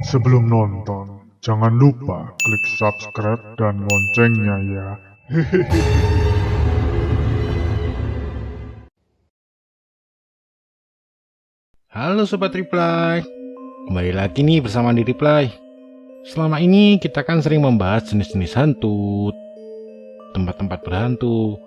Sebelum nonton, jangan lupa klik subscribe dan loncengnya ya. Halo Sobat Reply, kembali lagi nih bersama di Reply. Selama ini kita kan sering membahas jenis-jenis hantu, tempat-tempat berhantu.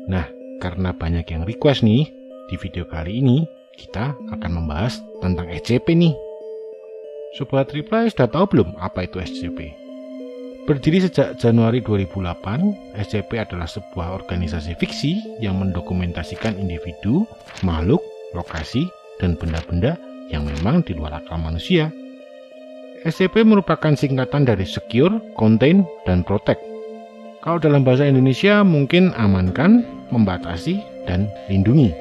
Nah, karena banyak yang request nih, di video kali ini kita akan membahas tentang SCP nih. Sobat Reply sudah tahu belum apa itu SCP? Berdiri sejak Januari 2008, SCP adalah sebuah organisasi fiksi yang mendokumentasikan individu, makhluk, lokasi, dan benda-benda yang memang di luar akal manusia. SCP merupakan singkatan dari Secure, Contain, dan Protect. Kalau dalam bahasa Indonesia mungkin amankan, membatasi, dan lindungi.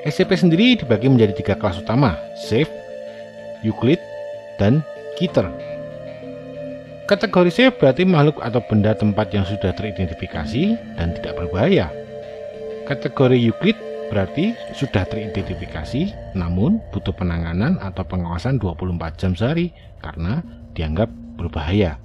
SCP sendiri dibagi menjadi 3 kelas utama, Safe, Euclid, dan Keter. Kategori Safe berarti makhluk atau benda tempat yang sudah teridentifikasi dan tidak berbahaya. Kategori Euclid berarti sudah teridentifikasi namun butuh penanganan atau pengawasan 24 jam sehari karena dianggap berbahaya.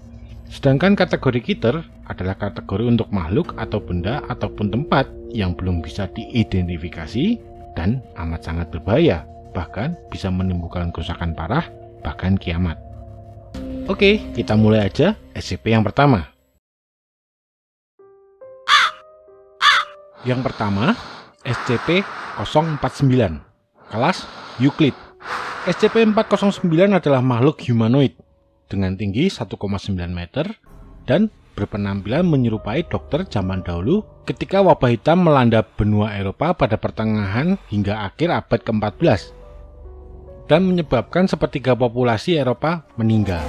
Sedangkan kategori Keter adalah kategori untuk makhluk atau benda ataupun tempat yang belum bisa diidentifikasi dan amat sangat berbahaya, bahkan bisa menimbulkan kerusakan parah, bahkan kiamat. Oke, kita mulai aja SCP yang pertama. Yang pertama, SCP-049, kelas Euclid. SCP-409 adalah makhluk humanoid dengan tinggi 1,9 meter dan berpenampilan menyerupai dokter zaman dahulu ketika wabah hitam melanda benua Eropa pada pertengahan hingga akhir abad ke-14 dan menyebabkan sepertiga populasi Eropa meninggal.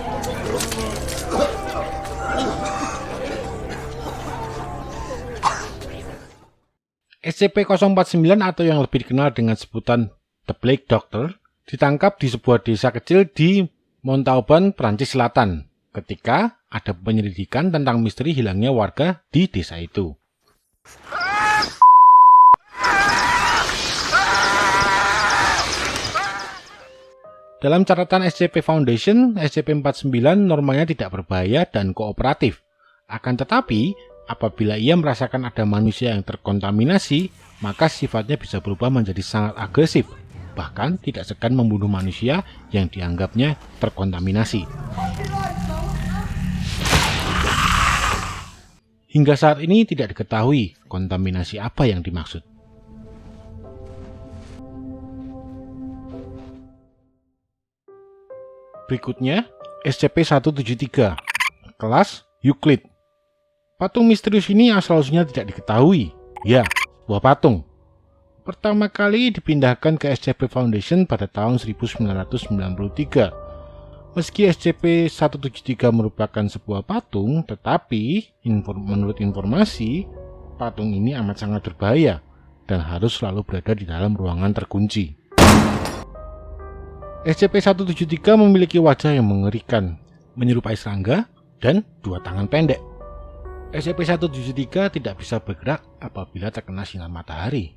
SCP-049 atau yang lebih dikenal dengan sebutan The Black Doctor ditangkap di sebuah desa kecil di Montauban, Prancis Selatan ketika ada penyelidikan tentang misteri hilangnya warga di desa itu. Dalam catatan SCP Foundation, SCP-49 normalnya tidak berbahaya dan kooperatif. Akan tetapi, apabila ia merasakan ada manusia yang terkontaminasi, maka sifatnya bisa berubah menjadi sangat agresif, bahkan tidak segan membunuh manusia yang dianggapnya terkontaminasi. Hingga saat ini tidak diketahui kontaminasi apa yang dimaksud. Berikutnya, SCP-173, kelas Euclid. Patung misterius ini asal-usulnya tidak diketahui. Ya, buah patung. Pertama kali dipindahkan ke SCP Foundation pada tahun 1993. Meski SCP-173 merupakan sebuah patung, tetapi menurut informasi, patung ini amat sangat berbahaya dan harus selalu berada di dalam ruangan terkunci. SCP-173 memiliki wajah yang mengerikan, menyerupai serangga, dan 2 tangan pendek. SCP-173 tidak bisa bergerak apabila terkena sinar matahari,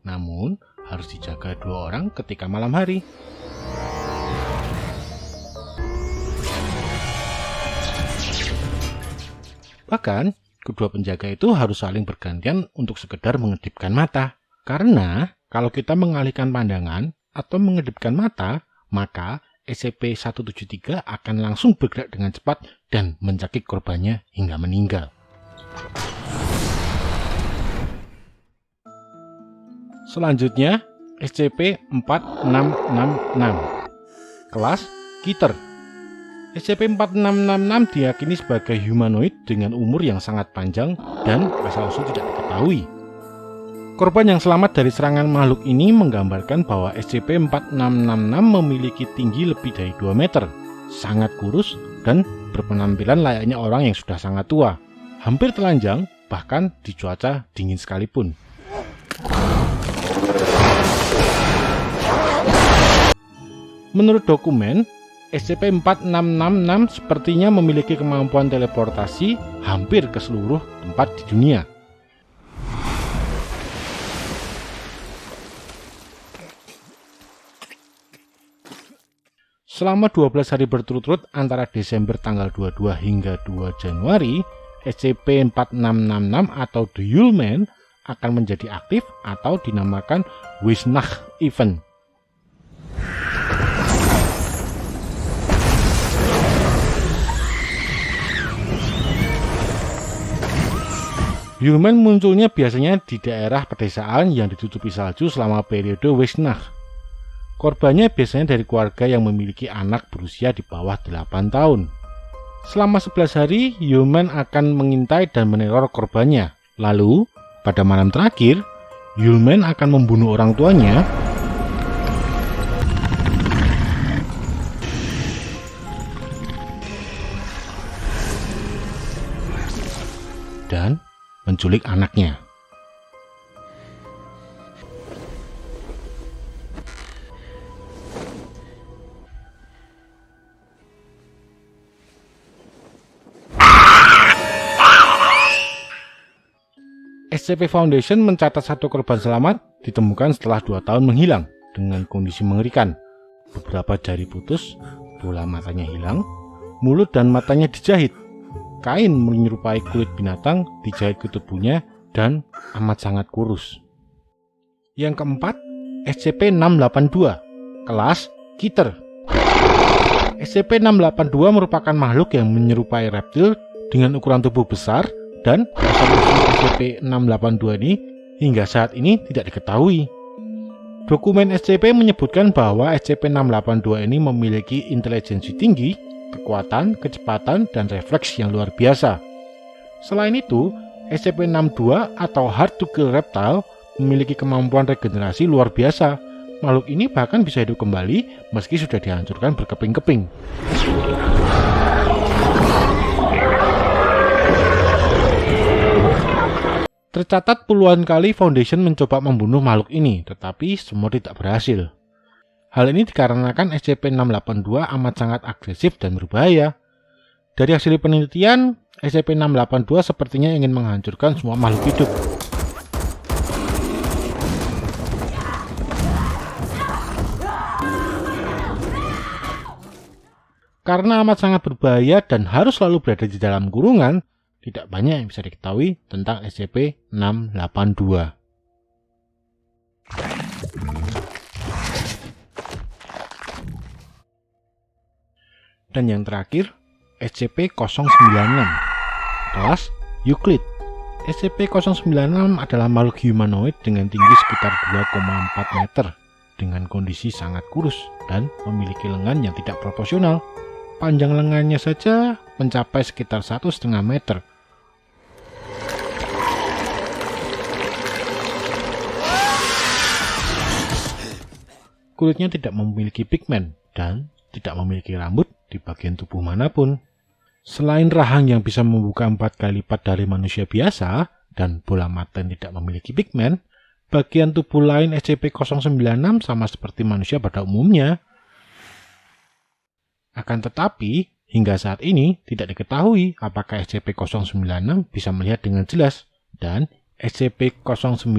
namun harus dijaga 2 orang ketika malam hari. Bahkan, kedua penjaga itu harus saling bergantian untuk sekedar mengedipkan mata. Karena, kalau kita mengalihkan pandangan atau mengedipkan mata, maka SCP-173 akan langsung bergerak dengan cepat dan mencakik korbannya hingga meninggal. Selanjutnya, SCP-4666, kelas Keter. SCP-4666 diyakini sebagai humanoid dengan umur yang sangat panjang dan asal-usul tidak diketahui. Korban yang selamat dari serangan makhluk ini menggambarkan bahwa SCP-4666 memiliki tinggi lebih dari 2 meter, sangat kurus, dan berpenampilan layaknya orang yang sudah sangat tua, hampir telanjang, bahkan di cuaca dingin sekalipun. Menurut dokumen, SCP-4666 sepertinya memiliki kemampuan teleportasi hampir ke seluruh tempat di dunia. Selama 12 hari berturut-turut antara Desember tanggal 22 hingga 2 Januari, SCP-4666 atau The Yulman akan menjadi aktif atau dinamakan Wisnach Event. Yulman munculnya biasanya di daerah pedesaan yang ditutupi salju selama periode Wisnach. Korbannya biasanya dari keluarga yang memiliki anak berusia di bawah 8 tahun. Selama 11 hari, Yulman akan mengintai dan meneror korbannya. Lalu, pada malam terakhir, Yulman akan membunuh orang tuanya dan menculik anaknya. SCP Foundation mencatat satu korban selamat ditemukan setelah 2 tahun menghilang dengan kondisi mengerikan. Beberapa jari putus, bola matanya hilang, mulut dan matanya dijahit. Kain menyerupai kulit binatang dijahit ke tubuhnya dan amat sangat kurus. Yang keempat, SCP-682, kelas Keter. SCP-682 merupakan makhluk yang menyerupai reptil dengan ukuran tubuh besar dan asal-usul SCP-682 ini hingga saat ini tidak diketahui. Dokumen SCP menyebutkan bahwa SCP-682 ini memiliki intelijensi tinggi, kekuatan, kecepatan, dan refleks yang luar biasa. Selain itu, SCP-62 atau Hard to Kill Reptile memiliki kemampuan regenerasi luar biasa. Makhluk ini bahkan bisa hidup kembali meski sudah dihancurkan berkeping-keping. Tercatat puluhan kali Foundation mencoba membunuh makhluk ini, tetapi semua tidak berhasil. Hal ini dikarenakan SCP-682 amat sangat agresif dan berbahaya. Dari hasil penelitian, SCP-682 sepertinya ingin menghancurkan semua makhluk hidup. Karena amat sangat berbahaya dan harus selalu berada di dalam kurungan, tidak banyak yang bisa diketahui tentang SCP-682. Dan yang terakhir, SCP-096, kelas Euclid. SCP-096 adalah makhluk humanoid dengan tinggi sekitar 2,4 meter, dengan kondisi sangat kurus dan memiliki lengan yang tidak proporsional. Panjang lengannya saja mencapai sekitar 1,5 meter. Kulitnya tidak memiliki pigmen dan tidak memiliki rambut di bagian tubuh manapun. Selain rahang yang bisa membuka 4 kali lipat dari manusia biasa dan bola mata yang tidak memiliki pigmen, bagian tubuh lain SCP-096 sama seperti manusia pada umumnya. Akan tetapi, hingga saat ini tidak diketahui apakah SCP-096 bisa melihat dengan jelas, dan SCP-096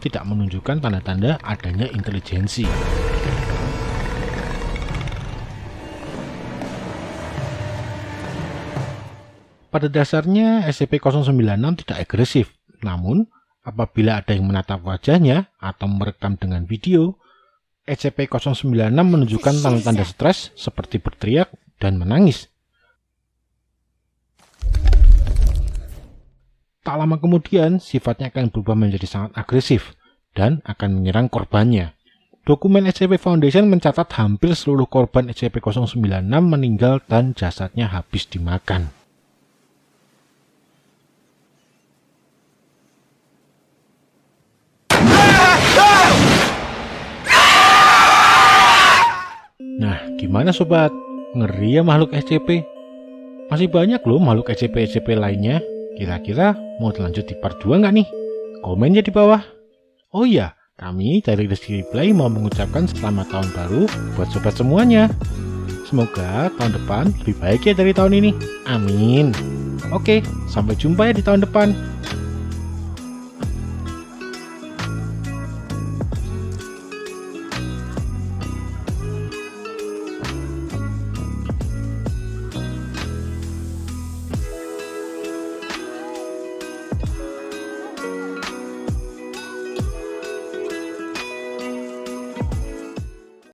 tidak menunjukkan tanda-tanda adanya intelijensi. Pada dasarnya, SCP-096 tidak agresif, namun apabila ada yang menatap wajahnya atau merekam dengan video, SCP-096 menunjukkan tanda-tanda stres seperti berteriak dan menangis. Tak lama kemudian, sifatnya akan berubah menjadi sangat agresif dan akan menyerang korbannya. Dokumen SCP Foundation mencatat hampir seluruh korban SCP-096 meninggal dan jasadnya habis dimakan. Nah, gimana sobat? Ngeri ya makhluk SCP? Masih banyak loh makhluk SCP-SCP lainnya. Kira-kira mau lanjut di part 2 nggak nih? Komen ya di bawah. Oh iya, kami dari Rizky Replay mau mengucapkan selamat tahun baru buat sobat semuanya. Semoga tahun depan lebih baik ya dari tahun ini. Amin. Oke, sampai jumpa ya di tahun depan.